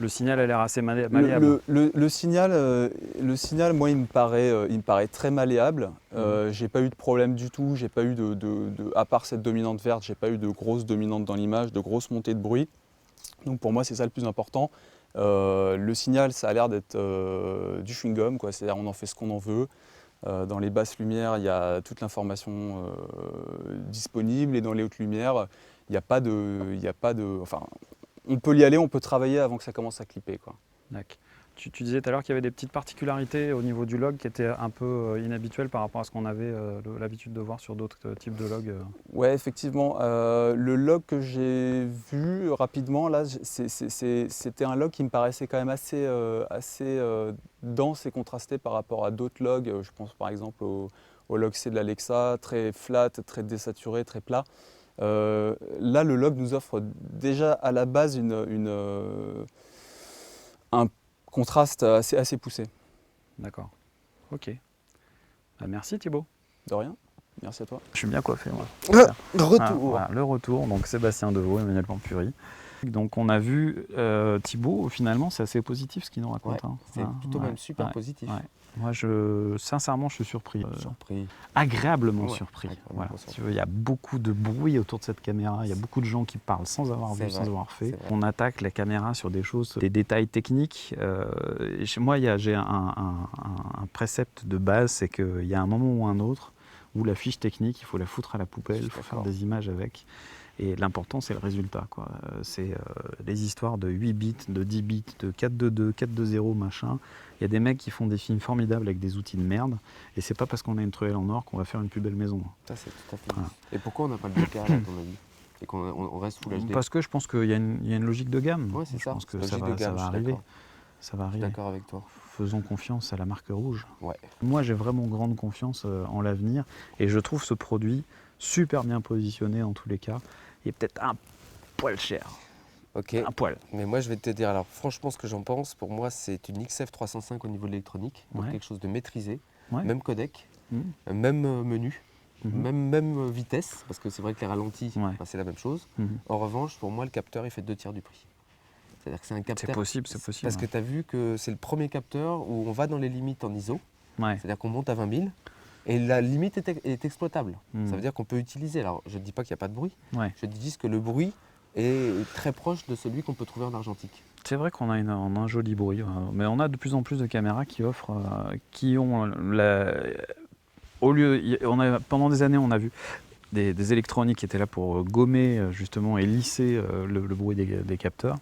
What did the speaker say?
Le signal a l'air assez malléable. Le signal, moi, il me paraît très malléable. J'ai pas eu de problème du tout. J'ai pas eu à part cette dominante verte, j'ai pas eu de grosses dominantes dans l'image, de grosses montées de bruit. Donc pour moi, c'est ça le plus important. Le signal, ça a l'air d'être du chewing-gum, quoi. C'est-à-dire on en fait ce qu'on en veut. Dans les basses lumières, il y a toute l'information disponible, et dans les hautes lumières, il n'y a pas de, enfin, on peut y aller, on peut travailler avant que ça commence à clipper, quoi. D'accord. Tu disais tout à l'heure qu'il y avait des petites particularités au niveau du log qui étaient un peu inhabituelles par rapport à ce qu'on avait l'habitude de voir sur d'autres types de logs. Ouais, effectivement. Le log que j'ai vu rapidement, là, c'était un log qui me paraissait quand même assez dense et contrasté par rapport à d'autres logs. Je pense par exemple au log C de l'Alexa, très flat, très désaturé, très plat. Là, le log nous offre déjà à la base un contraste assez poussé. D'accord. Ok. Bah, merci Thibaut. De rien. Merci à toi. Je suis bien coiffé, moi. Retour. Ah, voilà, le retour, donc Sébastien Deveau, Emmanuel Pampuri. Donc on a vu Thibaut, finalement c'est assez positif ce qu'il nous raconte. Ouais, hein. c'est plutôt même super positif. Ouais. Moi sincèrement je suis surpris. Surpris. Agréablement Ouais, surpris. agréablement Voilà. surpris. Si tu veux, il y a beaucoup de bruit autour de cette caméra, il y a beaucoup de gens qui parlent sans avoir vu, sans avoir fait. On attaque la caméra sur des choses, des détails techniques. Et chez moi j'ai un précepte de base, c'est qu'il y a un moment ou un autre où la fiche technique, il faut la foutre à la poubelle, il faut faire des images avec. Et l'important, c'est le résultat, quoi. C'est les histoires de 8 bits, de 10 bits, de 422, 420, machin. Il y a des mecs qui font des films formidables avec des outils de merde. Et c'est pas parce qu'on a une truelle en or qu'on va faire une plus belle maison. Ça, c'est tout à fait. Voilà. Et pourquoi on n'a pas le 2K, à ton avis? Et qu'on reste sous l'HD? Parce que je pense qu'il y a une logique de gamme. Ouais, c'est ça. Je pense que ça va arriver. Ça va arriver. Je suis d'accord avec toi. Faisons confiance à la marque rouge. Ouais. Moi, j'ai vraiment grande confiance en l'avenir. Et je trouve ce produit super bien positionné en tous les cas. Il est peut-être un poil cher. Ok. Un poil. Mais moi, je vais te dire, alors franchement, ce que j'en pense, pour moi, c'est une XF305 au niveau de l'électronique. Donc quelque chose de maîtrisé. Ouais. Même codec, même menu, même vitesse, parce que c'est vrai que les ralentis, c'est la même chose. En revanche, pour moi, le capteur, il fait 2 tiers du prix. C'est-à-dire que c'est un capteur. C'est possible, c'est possible. Parce que tu as vu que c'est le premier capteur où on va dans les limites en ISO. Ouais. C'est-à-dire qu'on monte à 20 000 et la limite est exploitable. Ça veut dire qu'on peut utiliser. Alors, je ne dis pas qu'il n'y a pas de bruit. Je dis juste que le bruit est très proche de celui qu'on peut trouver en argentique. C'est vrai qu'on a un joli bruit, mais on a de plus en plus de caméras qui offrent, pendant des années, on a vu des électroniques qui étaient là pour gommer justement et lisser le bruit des capteurs.